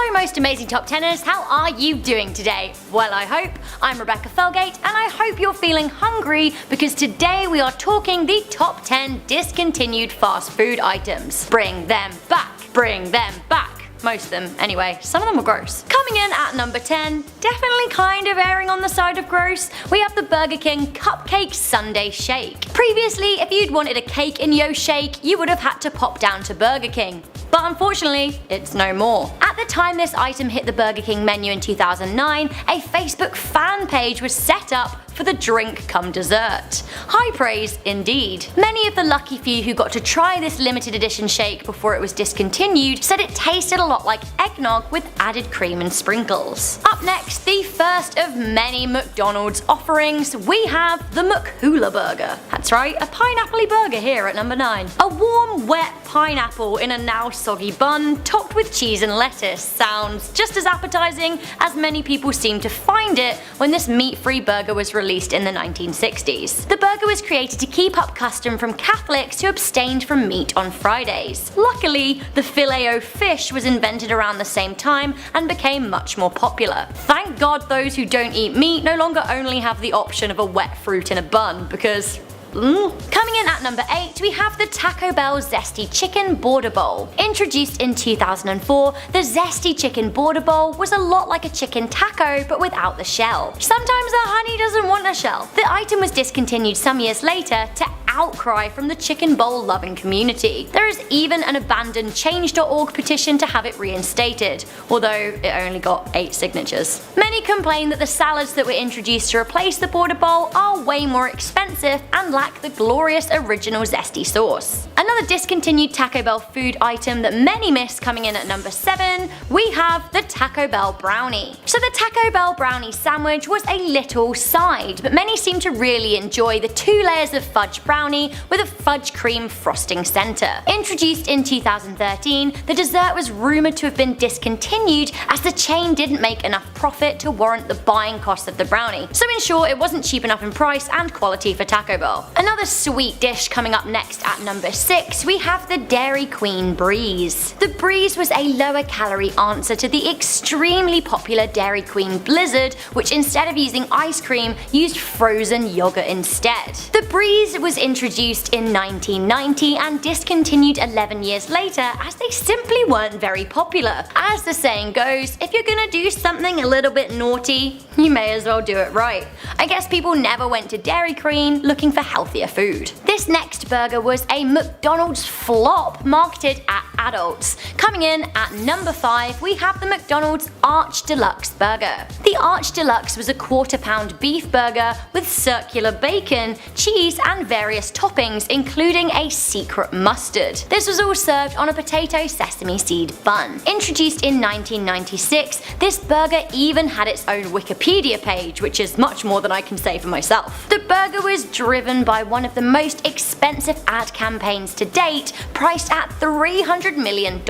Hello most amazing top 10ers, how are you doing today? Well, I hope. I'm Rebecca Felgate and I hope you're feeling hungry because today we are talking the top 10 discontinued fast food items. Bring them back. Bring them back. Most of them, anyway. Some of them were gross. Coming in at number 10, definitely kind of erring on the side of gross, we have the Burger King Cupcake Sundae Shake. Previously, if you'd wanted a cake in yo shake, you would have had to pop down to Burger King. But unfortunately, it's no more. At the time this item hit the Burger King menu in 2009, a Facebook fan page was set up for the drink cum dessert. High praise indeed. Many of the lucky few who got to try this limited edition shake before it was discontinued said it tasted a lot like eggnog with added cream and sprinkles. Up next, the first of many McDonald's offerings, we have the McHula Burger. That's right, a pineapple-y burger here at number 9. A warm, wet pineapple in a now soggy bun topped with cheese and lettuce sounds just as appetizing as many people seem to find it when this meat-free burger was released in the 1960s. The burger was created to keep up custom from Catholics who abstained from meat on Fridays. Luckily, the filet-o-fish was invented around the same time and became much more popular. Thank God those who don't eat meat no longer only have the option of a wet fruit in a bun, because Coming in at number 8, we have the Taco Bell Zesty Chicken Border Bowl. Introduced in 2004, the Zesty Chicken Border Bowl was a lot like a chicken taco but without the shell. Sometimes the honey doesn't want a shell. The item was discontinued some years later to outcry from the chicken bowl loving community. There is even an abandoned change.org petition to have it reinstated, although it only got 8 signatures. Many complain that the salads that were introduced to replace the Border Bowl are way more expensive and lack the glorious original zesty sauce. Another discontinued Taco Bell food item that many miss coming in at number 7, we have the Taco Bell Brownie. So the Taco Bell Brownie sandwich was a little side, but many seem to really enjoy the 2 layers of fudge brownie with a fudge cream frosting center. Introduced in 2013, the dessert was rumored to have been discontinued as the chain didn't make enough profit to warrant the buying cost of the brownie. So in short, it wasn't cheap enough in price and quality for Taco Bell. Another sweet dish coming up next at number 6, we have the Dairy Queen Breeze. The Breeze was a lower calorie answer to the extremely popular Dairy Queen Blizzard, which instead of using ice cream, used frozen yogurt instead. The Breeze was introduced in 1990 and discontinued 11 years later as they simply weren't very popular. As the saying goes, if you're gonna do something a little bit naughty, you may as well do it right. I guess people never went to Dairy Queen looking for healthier food. This next burger was a McDonald's flop marketed at adults. Coming in at number 5, we have the McDonald's Arch Deluxe Burger. The Arch Deluxe was a quarter-pound beef burger with circular bacon, cheese and various toppings including a secret mustard. This was all served on a potato sesame seed bun. Introduced in 1996, this burger even had its own Wikipedia page, which is much more than I can say for myself. The burger was driven by one of the most expensive ad campaigns to date, priced at $300 million.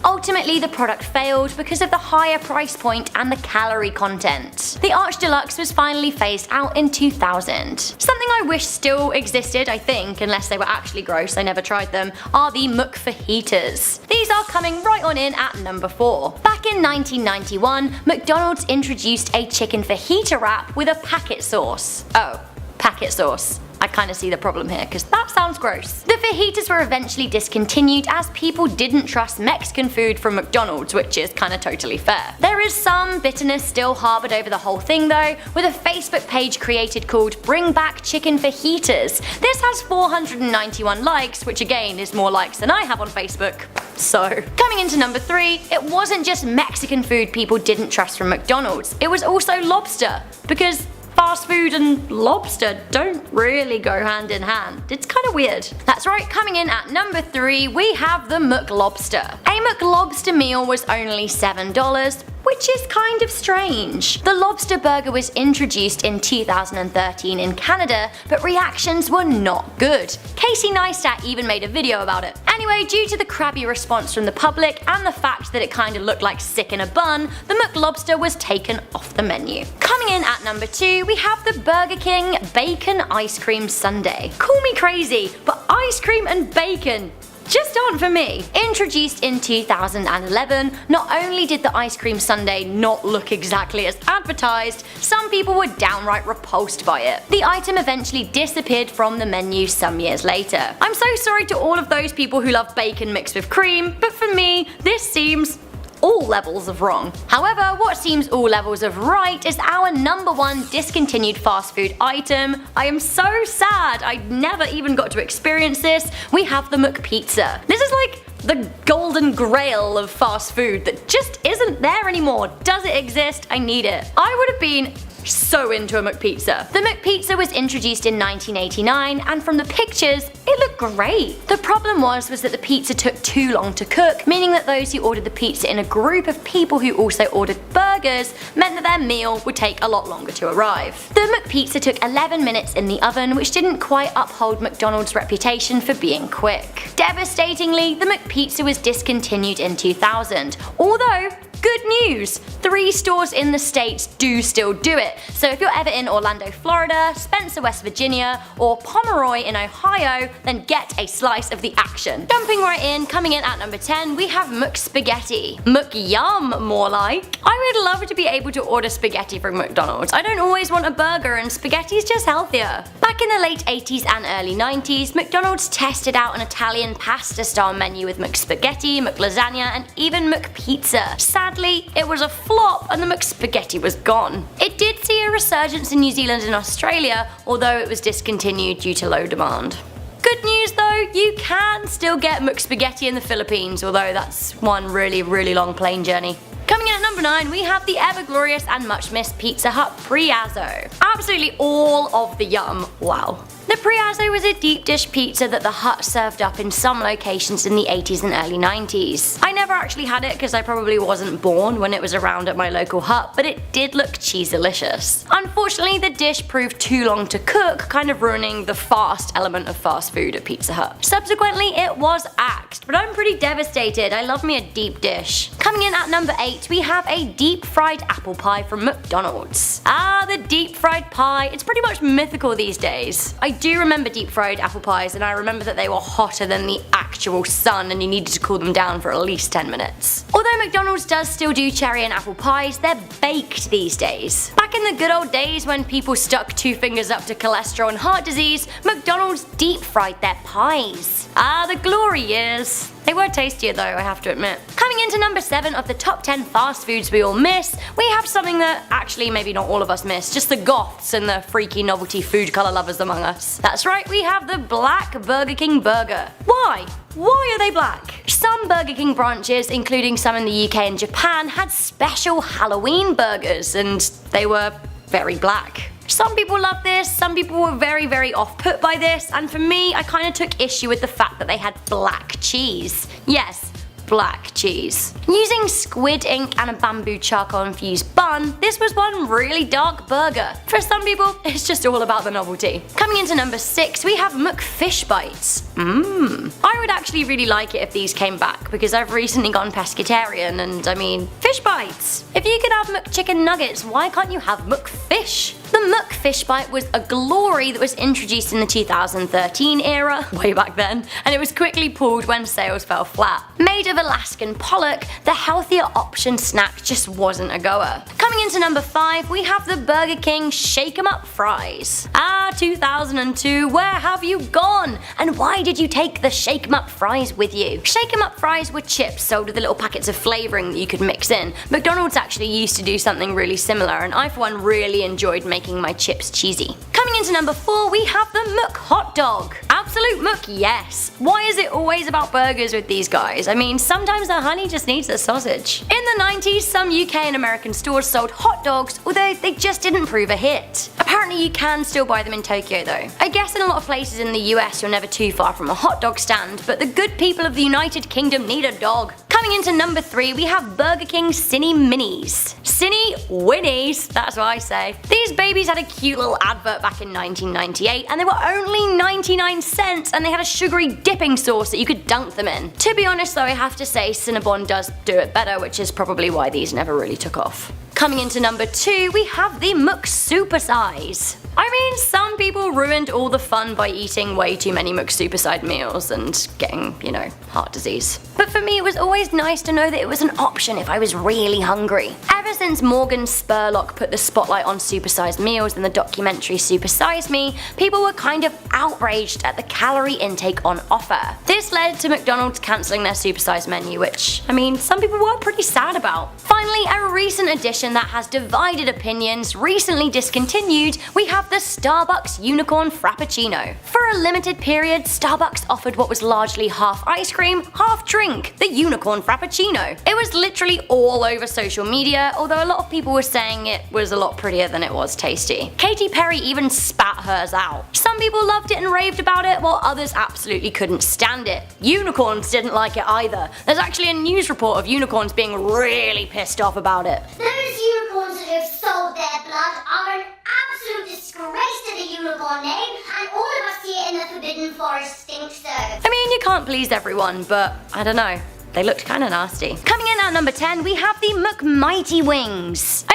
Ultimately, the product failed because of the higher price point and the calorie content. The Arch Deluxe was finally phased out in 2000. Something I wish still existed, I think, unless they were actually gross, I never tried them, are the McFajitas. These are coming right on in at number 4. Back in 1991, McDonald's introduced a chicken fajita wrap with a packet sauce. Oh, packet sauce. I kinda see the problem here, because that sounds gross. The fajitas were eventually discontinued as people didn't trust Mexican food from McDonald's, which is kinda totally fair. There is some bitterness still harbored over the whole thing though, with a Facebook page created called Bring Back Chicken Fajitas. This has 491 likes, which again is more likes than I have on Facebook. So, coming into number 3, it wasn't just Mexican food people didn't trust from McDonald's, it was also lobster, because fast food and lobster don't really go hand in hand. It's kinda weird. That's right, coming in at number 3, we have the McLobster. A McLobster meal was only $7, which is kind of strange. The lobster burger was introduced in 2013 in Canada, but reactions were not good. Casey Neistat even made a video about it. Anyway, due to the crabby response from the public and the fact that it kinda looked like sick in a bun, the McLobster was taken off the menu. Coming in at number 2, we have the Burger King Bacon Ice Cream Sundae. Call me crazy, but ice cream and bacon. just aren't for me. Introduced in 2011, not only did the ice cream sundae not look exactly as advertised, some people were downright repulsed by it. The item eventually disappeared from the menu some years later. I'm so sorry to all of those people who love bacon mixed with cream, but for me, this seems all levels of wrong. However, what seems all levels of right is our #1 discontinued fast food item. I am so sad I never even got to experience this. We have the McPizza. This is like the golden grail of fast food that just isn't there anymore. Does it exist? I need it. I would have been so into a McPizza. The McPizza was introduced in 1989, and from the pictures, it looked great. The problem was that the pizza took too long to cook, meaning that those who ordered the pizza in a group of people who also ordered burgers meant that their meal would take a lot longer to arrive. The McPizza took 11 minutes in the oven, which didn't quite uphold McDonald's reputation for being quick. Devastatingly, the McPizza was discontinued in 2000, although good news! 3 stores in the States do still do it, so if you're ever in Orlando, Florida, Spencer, West Virginia, or Pomeroy in Ohio, then get a slice of the action. Jumping right in, coming in at number 10, we have McSpaghetti. McYum, more like. I would love to be able to order spaghetti from McDonald's. I don't always want a burger, and spaghetti is just healthier. Back in the late 80s and early 90s, McDonald's tested out an Italian pasta-style menu with McSpaghetti, McLasagna, and even McPizza. Sadly, it was a flop and the McSpaghetti was gone. It did see a resurgence in New Zealand and Australia, although it was discontinued due to low demand. Good news though, you can still get McSpaghetti in the Philippines, although that's one really long plane journey. Coming in at number 9, we have the ever glorious and much missed Pizza Hut Priazzo. Absolutely all of the yum, wow. The Priazzo was a deep dish pizza that the Hut served up in some locations in the 80s and early 90s. I never actually had it because I probably wasn't born when it was around at my local Hut, but it did look cheese-delicious. Unfortunately, the dish proved too long to cook, kind of ruining the fast element of fast food at Pizza Hut. Subsequently, it was axed, but I'm pretty devastated. I love me a deep dish. Coming in at number 8, we have a deep fried apple pie from McDonald's. The deep fried pie, it's pretty much mythical these days. I do remember deep fried apple pies, and I remember that they were hotter than the actual sun and you needed to cool them down for at least 10 minutes. Although McDonald's does still do cherry and apple pies, they're baked these days. Back in the good old days when people stuck 2 fingers up to cholesterol and heart disease, McDonald's deep fried their pies. The glory years. They were tastier though, I have to admit. Coming into number 7 of the top 10 fast foods we all miss, we have something that actually maybe not all of us miss, just the goths and the freaky novelty food colour lovers among us. That's right, we have the Black Burger King Burger. Why? Why are they black? Some Burger King branches, including some in the UK and Japan, had special Halloween burgers, and they were very black. Some people love this, some people were very off-put by this, and for me, I kinda took issue with the fact that they had black cheese. Yes, black cheese. Using squid ink and a bamboo charcoal infused bun, this was one really dark burger. For some people, it's just all about the novelty. Coming into number 6, we have McFishbites. I would actually really like it if these came back, because I've recently gone pescatarian, and I mean, fish bites. If you could have McChicken nuggets, why can't you have McFish? The McFishbite was a glory that was introduced in the 2013 era, way back then, and it was quickly pulled when sales fell flat. Made of Alaskan pollock, the healthier option snack just wasn't a goer. Coming into number 5, we have the Burger King Shake 'em Up fries. 2002, where have you gone? And why did you take the Shake 'em Up fries with you? Shake 'em Up fries were chips sold with the little packets of flavouring that you could mix in. McDonald's actually used to do something really similar, and I for one really enjoyed making my chips cheesy. Coming into number 4, we have the Mc Hot Dog. Absolute Mc, yes. Why is it always about burgers with these guys? I mean, sometimes the honey just needs the sausage. In the 90s, some UK and American stores sold hot dogs, although they just didn't prove a hit. Apparently you can still buy them in Tokyo though. I guess in a lot of places in the US you're never too far from a hot dog stand, but the good people of the United Kingdom need a dog. Coming into number 3, we have Burger King Cini-Minis. Cini-Winnies, that's what I say. These babies had a cute little advert back in 1998, and they were only 99 cents, and they had a sugary dipping sauce that you could dunk them in. To be honest though, I have to say Cinnabon does do it better, which is probably why these never really took off. Coming into number 2, we have the McSupersize. I mean, some people ruined all the fun by eating way too many McSupersize meals and getting, heart disease. But for me, it was always nice to know that it was an option if I was really hungry. Ever since Morgan Spurlock put the spotlight on supersized meals in the documentary Super Size Me, people were kind of outraged at the calorie intake on offer. This led to McDonald's cancelling their supersized menu, which, some people were pretty sad about. Finally, a recent addition that has divided opinions, recently discontinued, we have the Starbucks Unicorn Frappuccino. For a limited period, Starbucks offered what was largely half ice cream, half drink, the Unicorn Frappuccino. It was literally all over social media, although a lot of people were saying it was a lot prettier than it was tasty. Katy Perry even spat hers out. Some people loved it and raved about it, while others absolutely couldn't stand it. Unicorns didn't like it either. There's actually a news report of unicorns being really pissed off about it. Those unicorns that have sold their blood are an absolute disgrace to the unicorn name, and all of us here in the Forbidden Forest think so. You can't please everyone, but I don't know. They looked kinda nasty. Coming in at number 10, we have the McMighty Wings.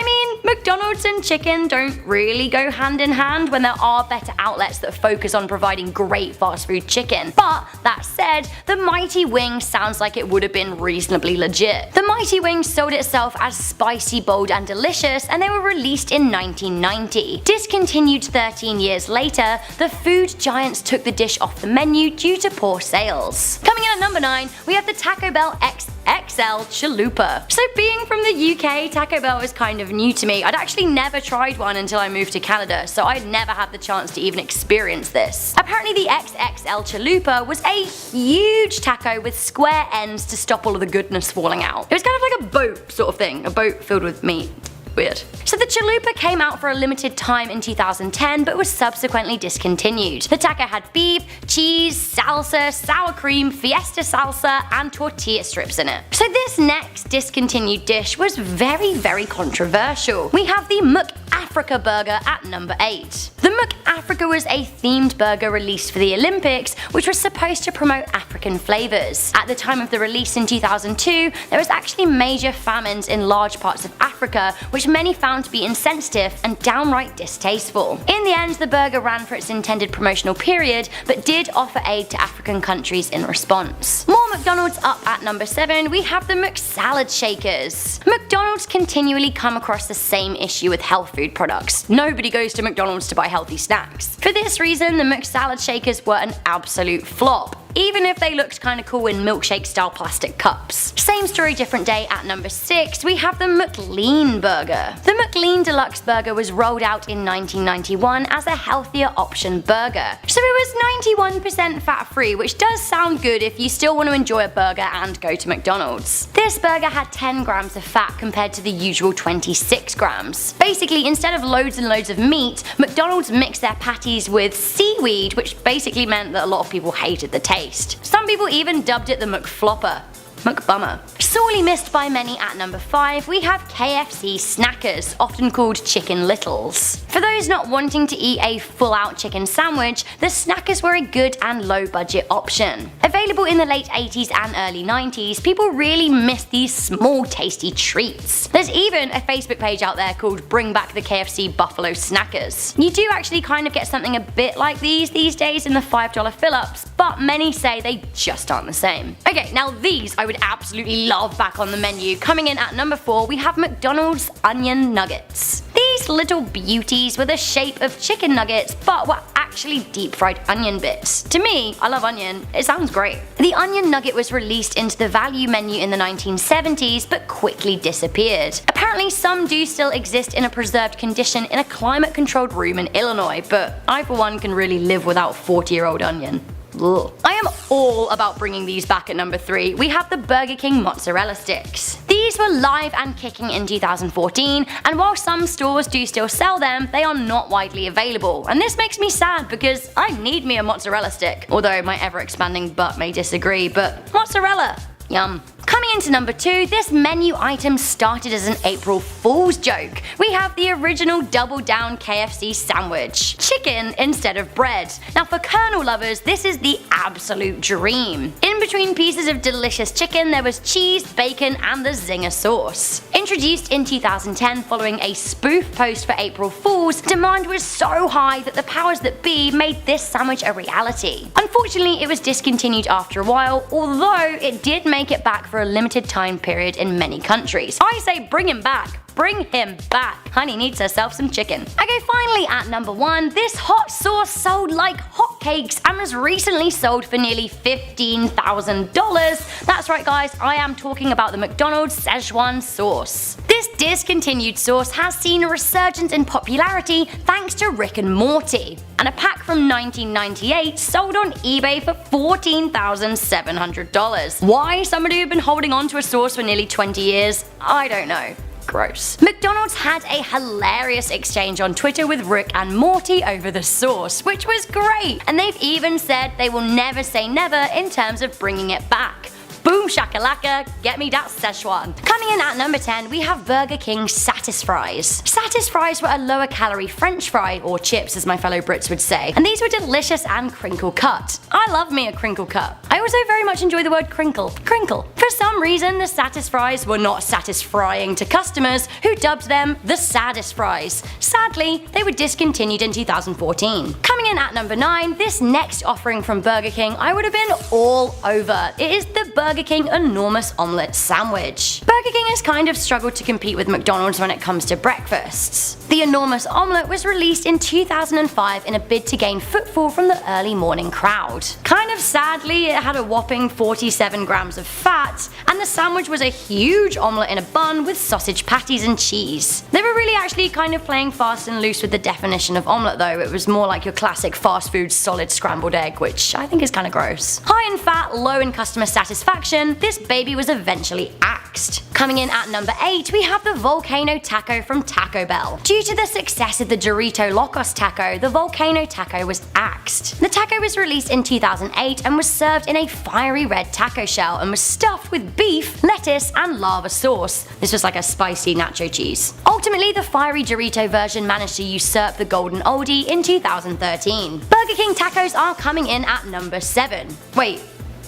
McDonald's and chicken don't really go hand in hand when there are better outlets that focus on providing great fast food chicken. But that said, the Mighty Wing sounds like it would have been reasonably legit. The Mighty Wing sold itself as spicy, bold, and delicious, and they were released in 1990. Discontinued 13 years later, the food giants took the dish off the menu due to poor sales. Coming in at number 9, we have the Taco Bell XXL Chalupa. So being from the UK, Taco Bell is kind of new to me. I'd actually never tried one until I moved to Canada, so I'd never had the chance to even experience this. Apparently the XXL Chalupa was a huge taco with square ends to stop all of the goodness falling out. It was kind of like a boat sort of thing, a boat filled with meat. Weird. So the Chalupa came out for a limited time in 2010 but was subsequently discontinued. The taco had beef, cheese, salsa, sour cream, fiesta salsa, and tortilla strips in it. So this next discontinued dish was very, very controversial. We have the McAfrika Burger at number 8. The McAfrika was a themed burger released for the Olympics, which was supposed to promote African flavors. At the time of the release in 2002, there was actually major famines in large parts of Africa, which many found to be insensitive and downright distasteful. In the end, the burger ran for its intended promotional period, but did offer aid to African countries in response. More McDonald's up at number 7, we have the McSalad Shakers. McDonald's continually come across the same issue with health food products. Nobody goes to McDonald's to buy healthy snacks. For this reason, the McSalad Shakers were an absolute flop, even if they looked kinda cool in milkshake style plastic cups. Same story, different day. At number 6, we have the McLean Burger. The McLean Deluxe Burger was rolled out in 1991 as a healthier option burger. So it was 91% fat free, which does sound good if you still want to enjoy a burger and go to McDonald's. This burger had 10 grams of fat compared to the usual 26 grams. Basically, instead of loads and loads of meat, McDonald's mixed their patties with seaweed, which basically meant that a lot of people hated the taste. Some people even dubbed it the McFlopper. McBummer. Sorely missed by many at number 5, we have KFC Snackers, often called Chicken Littles. For those not wanting to eat a full-out chicken sandwich, the Snackers were a good and low-budget option. Available in the late 80s and early 90s, people really missed these small tasty treats. There's even a Facebook page out there called Bring Back the KFC Buffalo Snackers. You do actually kind of get something a bit like these days in the $5 fill-ups, but many say they just aren't the same. Okay, now these I would absolutely love back on the menu. Coming in at number 4, we have McDonald's Onion Nuggets. These little beauties were the shape of chicken nuggets, but were actually deep fried onion bits. To me, I love onion, it sounds great. The onion nugget was released into the value menu in the 1970s, but quickly disappeared. Apparently some do still exist in a preserved condition in a climate controlled room in Illinois, but I for one can really live without 40-year-old onion. Ugh. I am all about bringing these back at number 3. We have the Burger King mozzarella sticks. These were live and kicking in 2014, and while some stores do still sell them, they are not widely available. And this makes me sad because I need me a mozzarella stick. Although my ever expanding butt may disagree, but mozzarella. Yum. Coming into number 2, this menu item started as an April Fool's joke. We have the original Double Down KFC sandwich. Chicken instead of bread. Now for kernel lovers, this is the absolute dream. In between pieces of delicious chicken, there was cheese, bacon, and the zinger sauce. Introduced in 2010 following a spoof post for April Fools, demand was so high that the powers that be made this sandwich a reality. Unfortunately, it was discontinued after a while, although it did make it back for a limited time period in many countries. I say bring him back. Bring him back. Honey needs herself some chicken. Okay, finally at number 1, this hot sauce sold like hotcakes and was recently sold for nearly $15,000. That's right guys, I am talking about the McDonald's Szechuan Sauce. This discontinued sauce has seen a resurgence in popularity thanks to Rick and Morty. And a pack from 1998 sold on eBay for $14,700. Why somebody who'd been holding on to a sauce for nearly 20 years? I don't know. Gross. McDonald's had a hilarious exchange on Twitter with Rick and Morty over the sauce, which was great, and they've even said they will never say never in terms of bringing it back. Boom shakalaka, get me that Szechuan. Coming in at number 10, we have Burger King Satisfries. Satisfries were a lower calorie french fry, or chips as my fellow Brits would say, and these were delicious and crinkle cut. I love me a crinkle cut. I also very much enjoy the word crinkle. Crinkle. For some reason, the Satisfries were not satisfying to customers who dubbed them the Saddest Fries. Sadly, they were discontinued in 2014. Coming in at number 9, this next offering from Burger King I would have been all over. It is the Burger King Enormous Omelette sandwich. Burger King has kind of struggled to compete with McDonald's when it comes to breakfasts. The Enormous Omelette was released in 2005 in a bid to gain footfall from the early morning crowd. Kind of sadly, it had a whopping 47 grams of fat, and the sandwich was a huge omelette in a bun with sausage patties and cheese. They were really actually kind of playing fast and loose with the definition of omelette though. It was more like your classic fast food solid scrambled egg, which I think is kind of gross. High in fat, low in customer satisfaction, this baby was eventually axed. Coming in at number 8, we have the Volcano taco from Taco Bell. Due to the success of the Dorito Locos taco, the Volcano taco was axed. The taco was released in 2008 and was served in a fiery red taco shell and was stuffed with beef, lettuce, and lava sauce. This was like a spicy nacho cheese. Ultimately, the fiery Dorito version managed to usurp the golden oldie in 2013. Burger King tacos are coming in at number 7. Wait.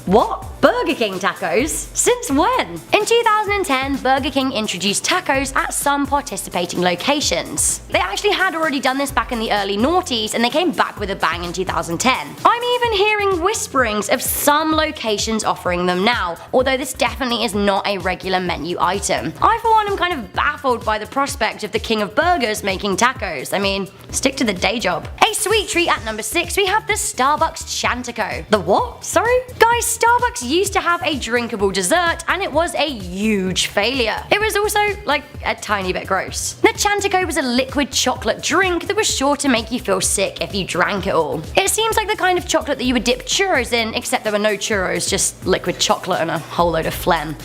What? Burger King tacos? Since when? In 2010, Burger King introduced tacos at some participating locations. They actually had already done this back in the early noughties, and they came back with a bang in 2010. I'm even hearing whisperings of some locations offering them now, although this definitely is not a regular menu item. I for one am kind of baffled by the prospect of the king of burgers making tacos. I mean, stick to the day job. A sweet treat at number 6, we have the Starbucks Chantico. The what? Sorry? Guys, Starbucks used to have a drinkable dessert, and it was a huge failure. It was also, like, a tiny bit gross. The Chantico was a liquid chocolate drink that was sure to make you feel sick if you drank it all. It seems like the kind of chocolate that you would dip churros in, except there were no churros, just liquid chocolate and a whole load of phlegm.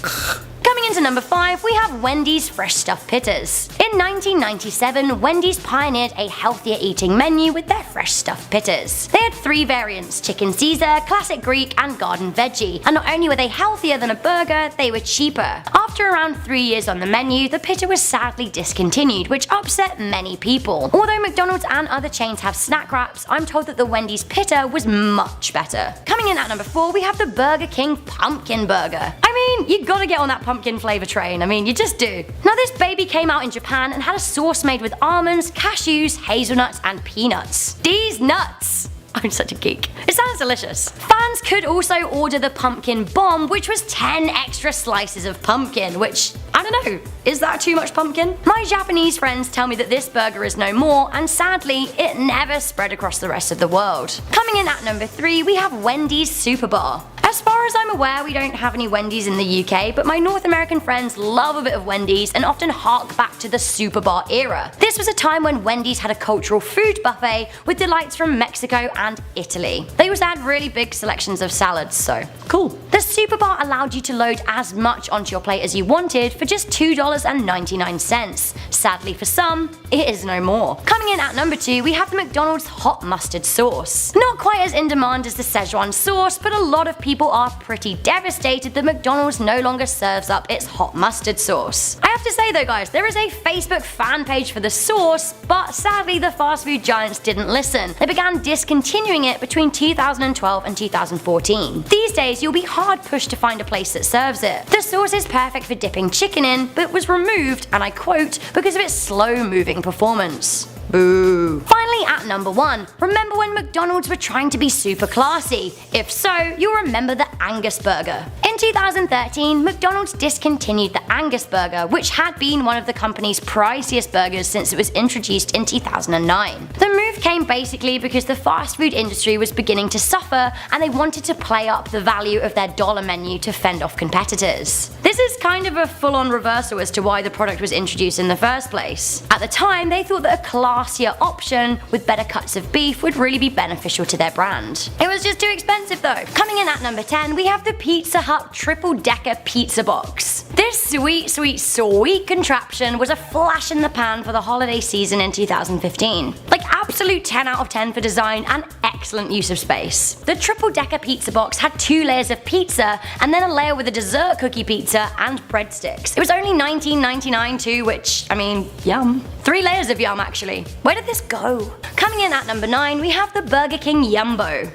Coming into number 5, we have Wendy's Fresh Stuffed Pitas. In 1997, Wendy's pioneered a healthier eating menu with their Fresh Stuffed Pitas. They had 3 variants: Chicken Caesar, Classic Greek, and Garden Veggie, and not only were they healthier than a burger, they were cheaper. After around 3 years on the menu, the pita was sadly discontinued, which upset many people. Although McDonald's and other chains have snack wraps, I'm told that the Wendy's pita was much better. Coming in at number 4, we have the Burger King Pumpkin Burger. I mean, you gotta get on that pumpkin flavor train, I mean, you just do. Now this baby came out in Japan and had a sauce made with almonds, cashews, hazelnuts, and peanuts. These nuts! I'm such a geek. It sounds delicious. Fans could also order the Pumpkin Bomb, which was 10 extra slices of pumpkin, which, I don't know, is that too much pumpkin? My Japanese friends tell me that this burger is no more, and sadly, it never spread across the rest of the world. Coming in at number 3, we have Wendy's Super Bar. As far as I'm aware, we don't have any Wendy's in the UK, but my North American friends love a bit of Wendy's and often hark back to the Super Bar era. This was a time when Wendy's had a cultural food buffet with delights from Mexico and Italy. They also had really big selections of salads, so cool. The Super Bar allowed you to load as much onto your plate as you wanted for just $2.99. Sadly for some, it is no more. Coming in at number 2, we have the McDonald's hot mustard sauce. Not quite as in demand as the Szechuan sauce, but a lot of people are pretty devastated that McDonald's no longer serves up its hot mustard sauce. I have to say though guys, there is a Facebook fan page for the sauce, but sadly the fast food giants didn't listen. They began discontinuing it between 2012 and 2014. These days you'll be hard pushed to find a place that serves it. The sauce is perfect for dipping chicken in, but was removed, and I quote, because of its slow-moving performance. Boo. Finally at number 1, remember when McDonald's were trying to be super classy? If so, you'll remember the Angus burger. In 2013, McDonald's discontinued the Angus burger, which had been one of the company's priciest burgers since it was introduced in 2009. The move came basically because the fast food industry was beginning to suffer and they wanted to play up the value of their dollar menu to fend off competitors. This is kind of a full-on reversal as to why the product was introduced in the first place. At the time, they thought that a classier option with better cuts of beef would really be beneficial to their brand. It was just too expensive though. Coming in at number 10, we have the Pizza Hut triple-decker pizza box. This sweet contraption was a flash in the pan for the holiday season in 2015. Like absolute 10 out of 10 for design and excellent use of space. The triple-decker pizza box had 2 layers of pizza and then a layer with a dessert cookie pizza and breadsticks. It was only $19.99 too, which, I mean, yum. 3 layers of yum actually. Where did this go? Coming in at number 9, we have the Burger King Yumbo.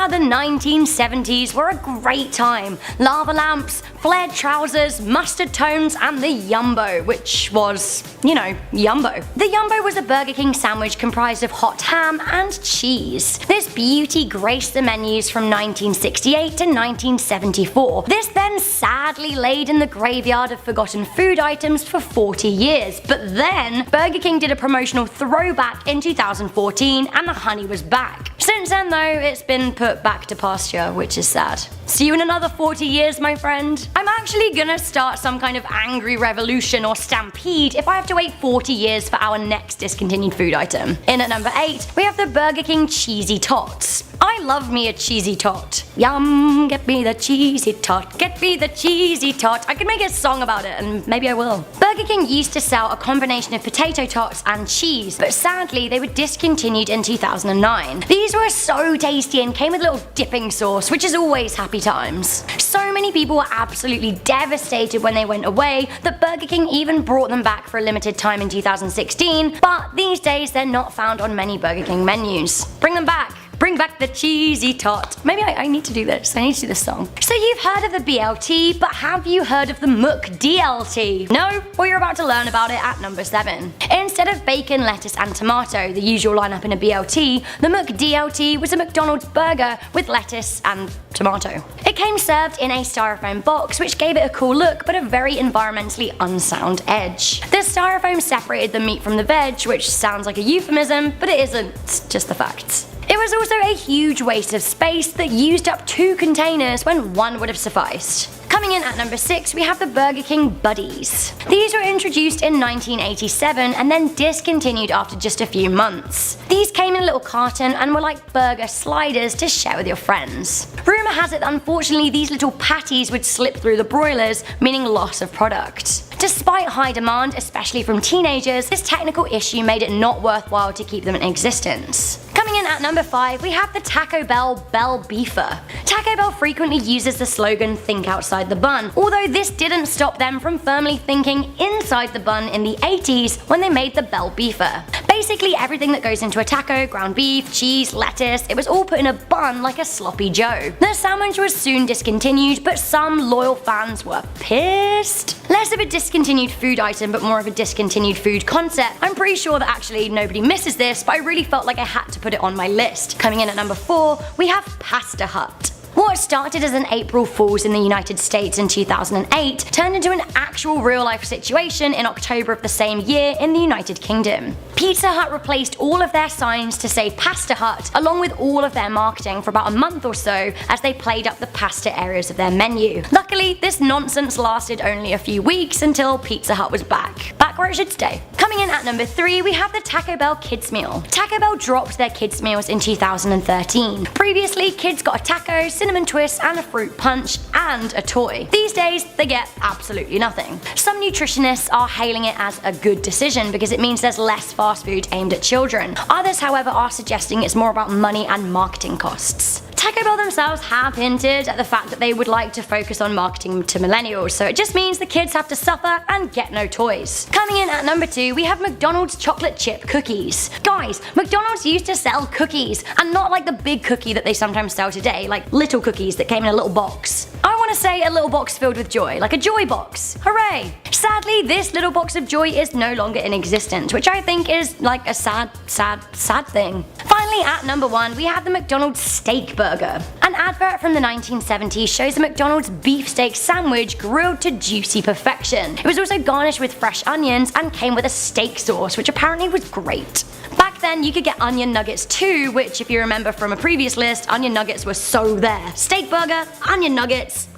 The 1970s were a great time. Lava lamps, flared trousers, mustard tones, and the Yumbo, which was, you know, Yumbo. The Yumbo was a Burger King sandwich comprised of hot ham and cheese. This beauty graced the menus from 1968 to 1974. This then sadly laid in the graveyard of forgotten food items for 40 years, but then Burger King did a promotional throwback in 2014 and the honey was back. Since then though, it's been put back to pasture, which is sad. See you in another 40 years, my friend. I'm actually gonna start some kind of angry revolution or stampede if I have to wait 40 years for our next discontinued food item. In at number 8, we have the Burger King Cheesy Tots. I love me a cheesy tot. Yum, get me the cheesy tot, get me the cheesy tot. I could make a song about it and maybe I will. Burger King used to sell a combination of potato tots and cheese, but sadly they were discontinued in 2009. These were so tasty and came with a little dipping sauce, which is always happy times. So many people were absolutely devastated when they went away that Burger King even brought them back for a limited time in 2016, but these days they're not found on many Burger King menus. Bring them back. Bring back the cheesy tot. Maybe I need to do this. I need to do this song. So you've heard of the BLT, but have you heard of the McDLT? No? Well, you're about to learn about it at number 7. Instead of bacon, lettuce, and tomato, the usual lineup in a BLT, the McDLT was a McDonald's burger with lettuce and tomato. It came served in a styrofoam box, which gave it a cool look but a very environmentally unsound edge. The styrofoam separated the meat from the veg, which sounds like a euphemism, but it isn't. It's just the facts. It was also a huge waste of space that used up 2 containers when 1 would have sufficed. Coming in at number 6, we have the Burger King Buddies. These were introduced in 1987 and then discontinued after just a few months. These came in a little carton and were like burger sliders to share with your friends. Rumour has it that unfortunately these little patties would slip through the broilers, meaning loss of product. Despite high demand, especially from teenagers, this technical issue made it not worthwhile to keep them in existence. Coming in at number 5, we have the Taco Bell Bell Beefer. Taco Bell frequently uses the slogan "Think outside the bun," although this didn't stop them from firmly thinking inside the bun in the 80s when they made the Bell Beefer. Basically everything that goes into a taco, ground beef, cheese, lettuce, it was all put in a bun like a sloppy joe. The sandwich was soon discontinued, but some loyal fans were pissed. Less of a discontinued food item, but more of a discontinued food concept. I'm pretty sure that actually nobody misses this, but I really felt like I had to put it on my list. Coming in at number 4, we have Pasta Hut. What started as an April Fool's in the United States in 2008 turned into an actual real-life situation in October of the same year in the United Kingdom. Pizza Hut replaced all of their signs to say Pasta Hut along with all of their marketing for about a month or so as they played up the pasta areas of their menu. Luckily, this nonsense lasted only a few weeks until Pizza Hut was back where it should stay. Coming in at number 3, we have the Taco Bell Kids Meal. Taco Bell dropped their kids meals in 2013. Previously, kids got a taco, cinnamon cinnamon twist and a fruit punch and a toy. These days, they get absolutely nothing. Some nutritionists are hailing it as a good decision because it means there's less fast food aimed at children. Others, however, are suggesting it's more about money and marketing costs. Taco Bell themselves have hinted at the fact that they would like to focus on marketing to millennials, so it just means the kids have to suffer and get no toys. Coming in at number 2, we have McDonald's chocolate chip cookies. Guys, McDonald's used to sell cookies, and not like the big cookie that they sometimes sell today, like little cookies that came in a little box. I want to say a little box filled with joy, like a joy box. Hooray! Sadly, this little box of joy is no longer in existence, which I think is like a sad thing. Finally, at number 1, we have the McDonald's steak burger. An advert from the 1970s shows a McDonald's beefsteak sandwich grilled to juicy perfection. It was also garnished with fresh onions and came with a steak sauce, which apparently was great. Back then, you could get onion nuggets too, which, if you remember from a previous list, onion nuggets were so there. Steak burger, onion nuggets.